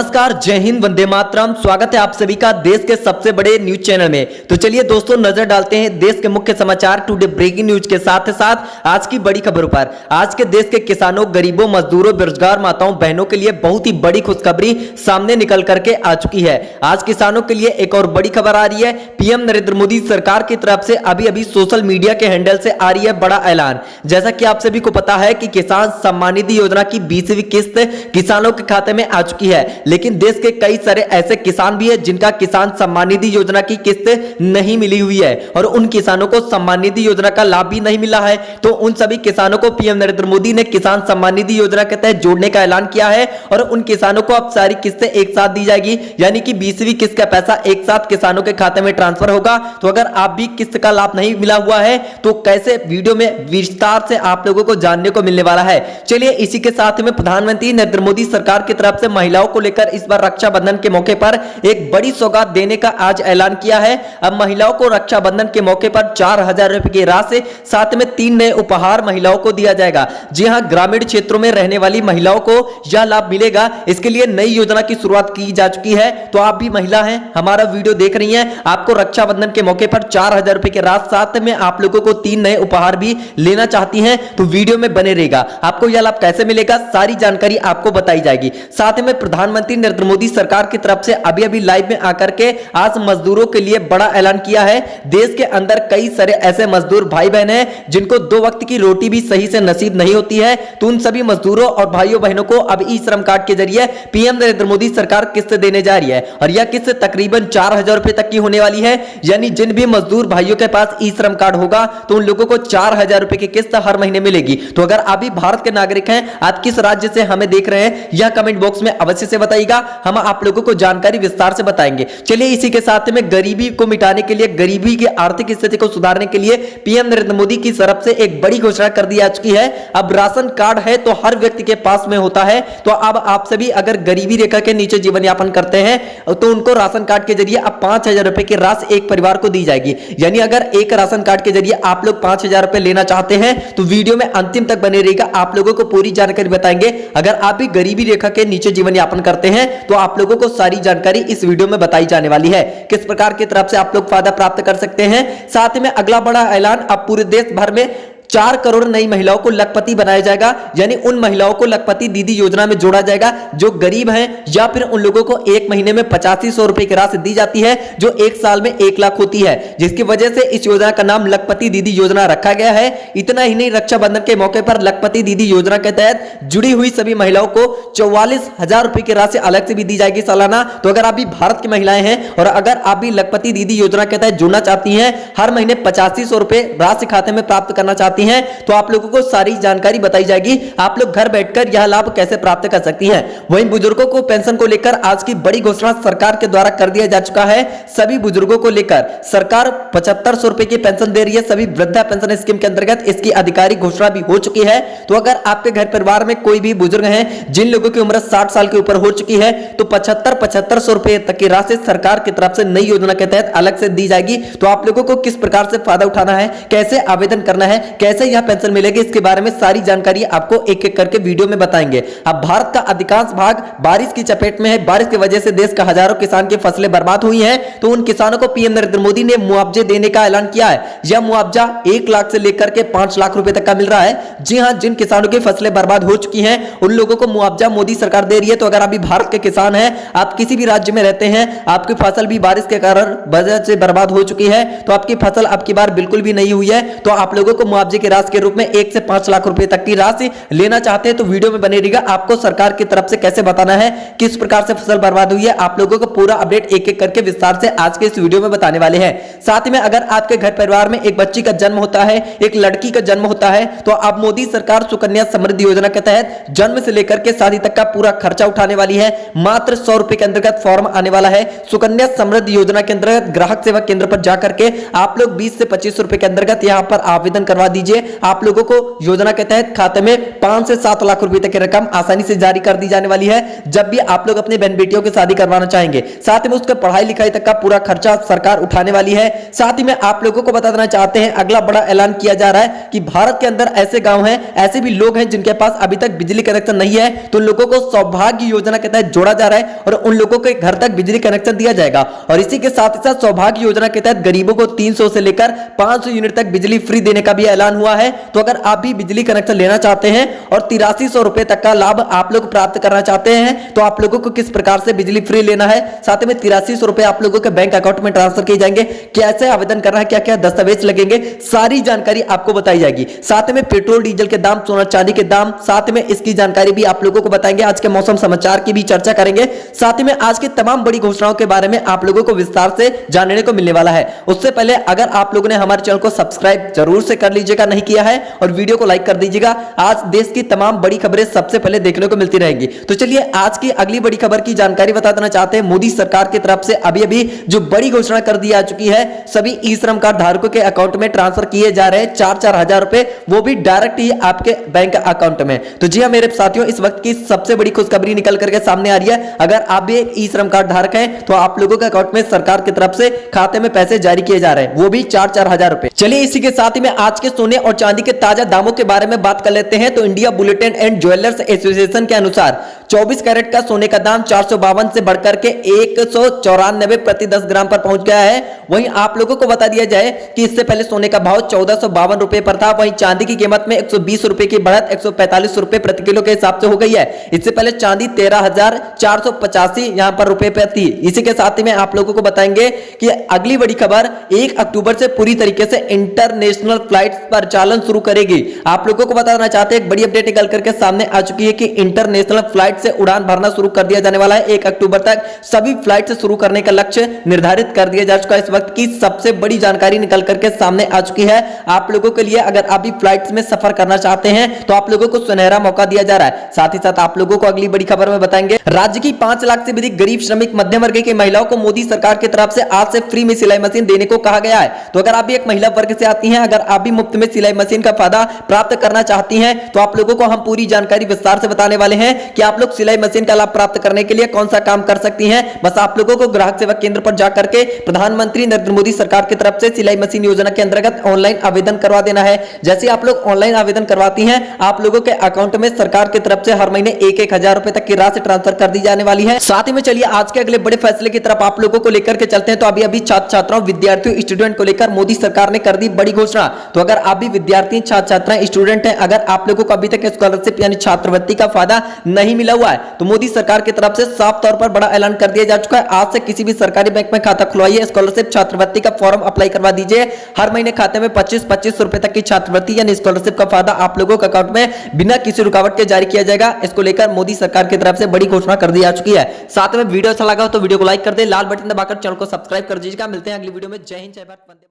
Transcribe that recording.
नमस्कार, जय हिंद, वंदे मातरम। स्वागत है आप सभी का देश के सबसे बड़े न्यूज चैनल में। तो चलिए दोस्तों, नजर डालते हैं देश के मुख्य समाचार टुडे ब्रेकिंग न्यूज के साथ साथ आज की बड़ी खबरों पर। आज के देश के किसानों, गरीबों, मजदूरों, बेरोजगार माताओं बहनों के लिए बहुत ही बड़ी खुशखबरी सामने निकल करके आ चुकी है। आज किसानों के लिए एक और बड़ी खबर आ रही है। पीएम नरेंद्र मोदी सरकार की तरफ से अभी सोशल मीडिया के हैंडल से आ रही है बड़ा ऐलान। जैसा कि आप सभी को पता है कि किसान सम्मान निधि योजना की 20वीं किस्त किसानों के खाते में आ चुकी है, लेकिन देश के कई सारे ऐसे किसान भी हैं जिनका किसान सम्मान निधि योजना की किस्त नहीं मिली हुई है और उन किसानों को सम्मान निधि योजना का लाभ भी नहीं मिला है। तो उन सभी किसानों को पीएम नरेंद्र मोदी ने किसान सम्मान निधि योजना के तहत जोड़ने का ऐलान किया है और उन किसानों को अब सारी किस्तें एक साथ दी जाएगी, यानी कि 20वीं किस्त का पैसा एक साथ किसानों के खाते में ट्रांसफर होगा। तो अगर आप भी किस्त का लाभ नहीं मिला हुआ है तो कैसे, वीडियो में विस्तार से आप लोगों को जानने को मिलने वाला है। चलिए इसी के साथ में प्रधानमंत्री नरेंद्र मोदी सरकार की तरफ से महिलाओं को लेकर इस बार रक्षाबंधन के मौके पर एक बड़ी सौगात देने का आज ऐलान किया है। अब महिलाओं को रक्षाबंधन के मौके पर 4,000 रुपए की राशि, साथ में 3 नए उपहार महिलाओं को दिया जाएगा। जी हां, ग्रामीण क्षेत्रों में रहने वाली महिलाओं को यह लाभ मिलेगा। इसके लिए नई योजना की शुरुआत की जा चुकी है। तो आप भी महिला हैं, हमारा वीडियो देख रही हैं, आपको रक्षाबंधन के मौके पर 4,000 रुपए की राशि, साथ में आप लोगों को 3 नए उपहार भी लेना चाहती हैं तो वीडियो में बने रहेगा। आपको यह लाभ कैसे मिलेगा, सारी जानकारी आपको बताई जाएगी। साथ में प्रधानमंत्री नरेंद्र मोदी सरकार की तरफ से अभी लाइव में आकर के आज मजदूरों के लिए बड़ा ऐलान किया है। देश के अंदर कई सारे ऐसे मजदूर भाई बहन हैं जिनको 2 वक्त की रोटी भी सही से नसीब नहीं होती है। तो उन सभी मजदूरों और भाइयों बहनों को अब ई श्रम कार्ड के जरिए पीएम नरेंद्र मोदी सरकार किस्त देने जा रही है और यह किस्त तकरीबन 4,000 रुपए तक की होने वाली है। यानी जिन भी मजदूर भाइयों के पास ई श्रम कार्ड होगा तो उन लोगों को 4,000 रुपए की किस्त हर महीने मिलेगी। तो अगर आप भी भारत के नागरिक हैं, आप किस राज्य से हमें देख रहे हैं, यह कमेंट बॉक्स में अवश्य से बताइएगा, हम आप लोगों को जानकारी विस्तार से बताएंगे। चलिए इसी के साथ में गरीबी को मिटाने के लिए, गरीबी की आर्थिक स्थिति को सुधारने के लिए पीएम नरेंद्र मोदी की तरफ से एक बड़ी घोषणा कर दी जा चुकी है। अब राशन कार्ड है तो हर व्यक्ति के पास में होता है। तो अब आप सभी अगर गरीबी रेखा के नीचे जीवन यापन करते हैं तो उनको राशन कार्ड के जरिए अब 5,000 रुपए की राशि एक परिवार को दी जाएगी। यानी अगर एक राशन कार्ड के जरिए आप लोग 5,000 रुपए लेना चाहते हैं तो वीडियो में अंतिम तक बने रहेगा, आप लोगों को पूरी जानकारी बताएंगे। अगर आप भी गरीबी रेखा के नीचे जीवन यापन करते हैं तो आप लोगों को सारी जानकारी इस वीडियो में बताई जाने वाली है, किस प्रकार की तरफ से आप लोग फायदा प्राप्त कर सकते हैं। साथ में अगला बड़ा ऐलान, अब पूरे देश भर में 4 करोड़ नई महिलाओं को लखपति बनाया जाएगा। यानी उन महिलाओं को लखपति दीदी योजना में जोड़ा जाएगा जो गरीब हैं, या फिर उन लोगों को एक महीने में 8500 रुपए की राशि दी जाती है जो एक साल में 1 लाख होती है, जिसकी वजह से इस योजना का नाम लखपति दीदी योजना रखा गया है। इतना ही नहीं, रक्षाबंधन के मौके पर लखपति दीदी योजना के तहत जुड़ी हुई सभी महिलाओं को 44,000 रुपए की राशि अलग से भी दी जाएगी सालाना। तो अगर आप भी भारत की महिलाएं हैं और अगर आप भी लखपति दीदी योजना के तहत जुड़ना चाहती हैं, हर महीने 8500 रुपए राशि खाते में प्राप्त करना चाहती हैं, तो आप लोगों को सारी जानकारी बताई जाएगी, आप लोग घर बैठकर यह लाभ कैसे प्राप्त कर सकती हैं। वहीं बुजुर्गों को पेंशन को लेकर आज की बड़ी घोषणा सरकार के द्वारा कर दिया जा चुका है। सभी बुजुर्गों को लेकर सरकार 7500 रुपए की पेंशन दे रही है। सभी वृद्धा पेंशन स्कीम के अंतर्गत इसकी आधिकारिक घोषणा भी हो चुकी है। तो अगर आपके घर परिवार में कोई भी बुजुर्ग हैं जिन लोगों की उम्र 60 साल के ऊपर हो चुकी है तो 7500 रुपए तक की राशि सरकार की तरफ से नई योजना के तहत अलग से दी जाएगी। तो आप लोगों को किस प्रकार से फायदा उठाना है, कैसे आवेदन करना है, कैसे यह पेंशन मिलेगी, इसके बारे में सारी जानकारी आपको एक एक करके वीडियो में बताएंगे। अब भारत का अधिकांश भाग बारिश की चपेट में है। बारिश की वजह से देश का हजारों किसान की फसलें बर्बाद हुई हैं। तो उन किसानों को पीएम नरेंद्र मोदी ने मुआवजे देने का ऐलान किया है। यह मुआवजा 1 लाख से लेकर के 5 लाख रुपए तक का मिल रहा है। जी हां, जिन किसानों की फसलें बर्बाद हो चुकी हैं उन लोगों को मुआवजा मोदी सरकार दे रही है। तो अगर आप भी भारत के किसान हैं, आप किसी भी राज्य में रहते हैं, आपकी फसल भी बारिश के कारण वजह से बर्बाद हो चुकी है, तो आपकी फसल अब की बार बिल्कुल भी नहीं हुई है, तो आप लोगों को मुआवजे की राशि के रूप में 1 से 5 लाख रुपए तक की राशि लेना चाहते हैं तो वीडियो में बने रहिएगा। आपको सरकार की तरफ से कैसे बताना है, किस प्रकार से फसल बर्बाद हुई है, आप लोगों को पूरा अपडेट एक एक करके विस्तार से आज के इस वीडियो में बताने वाले हैं। साथ में अगर आपके घर परिवार में एक बच्ची का जन्म होता है, एक लड़की का जन्म होता है, तो अब मोदी सरकार सुकन्या समृद्धि योजना के तहत जन्म से लेकर के शादी तक का पूरा खर्चा उठाने वाली है। मात्र 100 रुपए के अंतर्गत फॉर्म आने वाला है। सुकन्या समृद्धि योजना के अंतर्गत ग्राहक सेवा केंद्र पर जाकर के आप लोग 20 से 25 रुपए के अंतर्गत यहां पर आवेदन करवा दीजिए। लीजिए, आप लोगों को योजना के तहत खाते में 5 से 7 लाख रुपए तक की रकम आसानी से जारी कर दी जाने वाली है जब भी आप लोग अपनी बहन बेटियों की शादी करवाना चाहेंगे। साथ ही में उसके पढ़ाई लिखाई तक का पूरा खर्चा सरकार उठाने वाली है। साथ ही में आप लोगों को बता देना चाहते हैं, अगला बड़ा ऐलान किया जा रहा है कि भारत के अंदर ऐसे गांव हैं, ऐसे भी लोग हैं जिनके पास अभी तक बिजली कनेक्शन नहीं है, तो उन लोगों को सौभाग्य योजना के तहत जोड़ा जा रहा है और उन लोगों के घर तक बिजली कनेक्शन दिया जाएगा। और इसी के साथ ही साथ सौभाग्य योजना के तहत गरीबों को 300 से लेकर 500 यूनिट तक बिजली फ्री देने का भी ऐलान हुआ है। तो अगर आप भी बिजली कनेक्शन लेना चाहते हैं और 8300 रुपए तक का लाभ आप लोग प्राप्त करना चाहते हैं, तो आप लोगों को किस प्रकार से बिजली फ्री लेना है, साथ में 8300 रुपए आप लोगों के बैंक अकाउंट में ट्रांसफर किए जाएंगे, कैसे आवेदन करना है, क्या क्या दस्तावेज लगेंगे, सारी जानकारी आपको बताई जाएगी। साथ में पेट्रोल डीजल के दाम, सोना चांदी के दाम, साथ में इसकी जानकारी भी आप लोगों को बताएंगे। आज के मौसम समाचार की भी चर्चा करेंगे। साथ ही में आज की तमाम बड़ी घोषणाओं के बारे में आप लोगों को विस्तार से जानने को मिलने वाला है। उससे पहले अगर आप लोगों ने हमारे चैनल को सब्सक्राइब जरूर से कर लीजिएगा, नहीं किया है, और वीडियो को लाइक कर दीजिएगा। आज देश की तमाम बड़ी खबरें सबसे पहले देखने को मिलती रहेंगी। तो चलिए आज की अगली बड़ी खबर की जानकारी बता देना चाहते हैं। मोदी सरकार की तरफ से अभी अभी जो बड़ी घोषणा कर दी जा चुकी है, सभी ई श्रम कार्ड धारकों के अकाउंट में ट्रांसफर किए जा रहे हैं 4-4 हजार रुपए, वो भी डायरेक्ट ही आपके बैंक अकाउंट में। तो जी हां मेरे साथियों, इस वक्त की सबसे बड़ी खुशखबरी निकल करके सामने आ रही है। अगर आप भी एक ई श्रम कार्ड धारक हैं तो आप लोगों के अकाउंट में सरकार की तरफ से खाते में पैसे जारी किए जा रहे हैं, वो भी 4-4 हजार रुपए। चलिए इसी के साथ ही में आज के सोने और चांदी के ताजा दामों के बारे में बात कर लेते हैं। तो India bulletin and jewellers association के अनुसार 24 कैरेट का सोने का दाम 452 से बढ़कर के 194 प्रति 10 ग्राम पर पहुंच गया है। वहीं आप लोगों को बता दिया जाए कि इससे पहले सोने का भाव 1452 रुपए पर था। वहीं चांदी की कीमत में 120 रुपए की बढ़त 145 रुपए प्रति किलो के हिसाब से हो गई है। इससे पहले चांदी 13,485 यहां पर रुपए पे थी। इसी के साथ ही में आप लोगों को बताएंगे कि अगली बड़ी खबर 1 अक्टूबर से पूरी तरीके से इंटरनेशनल फ्लाइट परिचालन शुरू करेगी। आप लोगों को बताना चाहते हैं, एक बड़ी अपडेट निकल करके सामने आ चुकी है कि इंटरनेशनल फ्लाइट से उड़ान भरना शुरू कर दिया जाने वाला है। 1 अक्टूबर तक सभी फ्लाइट से शुरू करने का लक्ष्य निर्धारित कर दिया जा चुका है। इस वक्त की सबसे बड़ी जानकारी निकल करके सामने आ चुकी है आप लोगों के लिए। अगर आप भी फ्लाइट में सफर करना चाहते हैं तो आप लोगों को सुनहरा मौका दिया जा रहा है। साथ ही साथ आप लोगों को अगली बड़ी खबर में बताएंगे, राज्य की 5 लाख से अधिक गरीब श्रमिक मध्यम वर्ग की महिलाओं को मोदी सरकार की तरफ से आज से फ्री में सिलाई मशीन देने को कहा गया है। तो अगर आप भी एक महिला वर्ग से आती हैं, अगर आप भी मुफ्त में सिलाई मशीन का फायदा प्राप्त करना चाहती हैं, तो आप लोगों को हम पूरी जानकारी विस्तार से बताने वाले हैं कि आप लोग सिलाई मशीन का लाभ प्राप्त करने के लिए कौन सा काम कर सकती हैं। बस आप लोगों को ग्राहक सेवा केंद्र पर जाकर के प्रधानमंत्री नरेंद्र मोदी सरकार की तरफ से सिलाई मशीन योजना के अंतर्गत ऑनलाइन आवेदन करवा देना है। जैसे आप लोग ऑनलाइन आवेदन करवाती हैं, आप लोगों के अकाउंट में सरकार की तरफ से हर महीने 1-1 हजार रुपए तक की राशि ट्रांसफर कर दी जाने वाली है। साथ ही में चलिए आज के अगले बड़े फैसले की तरफ आप लोगों को लेकर के चलते हैं। तो अभी छात्र छात्राओं, विद्यार्थियों, स्टूडेंट को लेकर मोदी सरकार ने कर दी बड़ी घोषणा। तो अगर आप भी विद्यार्थी, छात्र छात्राएं, स्टूडेंट हैं, अगर आप लोगों को अभी तक स्कॉलरशिप यानी छात्रवृत्ति का फायदा नहीं मिला हुआ है, तो मोदी सरकार की तरफ से साफ तौर पर बड़ा ऐलान कर दिया जा चुका है। आज से किसी भी सरकारी बैंक में खाता खुलवाइए, स्कॉलरशिप छात्रवृत्ति का फॉर्म अप्लाई करवा दीजिए। हर महीने खाते में 25-25 रुपए तक की छात्रवृत्ति यानी स्कॉलरशिप का फायदा आप लोगों के अकाउंट में बिना किसी रुकावट के जारी किया जाएगा। इसको लेकर मोदी सरकार की तरफ से बड़ी घोषणा कर दी जा चुकी है। साथ में वीडियो अच्छा लगा हो तो वीडियो को लाइक कर दे, लाल बटन दबाकर चैनल को सब्सक्राइब कर दीजिएगा। मिलते हैं अगली वीडियो में। जय हिंद, जय भारत, वंदे।